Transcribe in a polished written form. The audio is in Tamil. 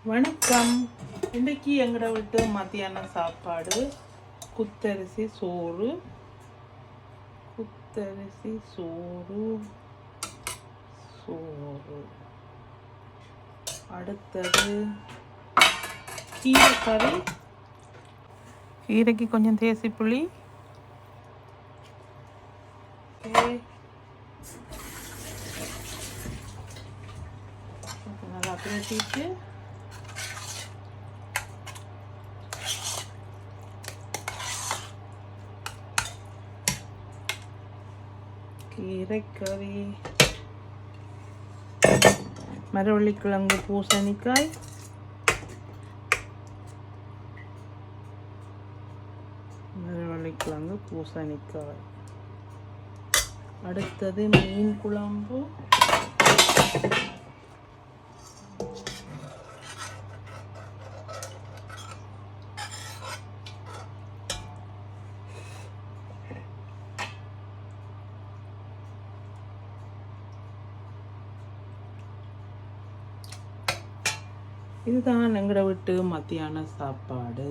வணக்கம். இன்றைக்கி எங்கட வீட்டு மத்தியான சாப்பாடு குத்தரிசி சோறு. சோறு அடுத்தது கீரை கறி. கீரைக்கு கொஞ்சம் தேசி புளி. நல்லா பேசிட்டு கீரைக்கறி, மரவள்ளிக்கிழங்கு, பூசணிக்காய், பூசணிக்காய். அடுத்தது மீன் குழம்பு. இதுதான் எங்கட வீட்டு மத்தியான சாப்பாடு.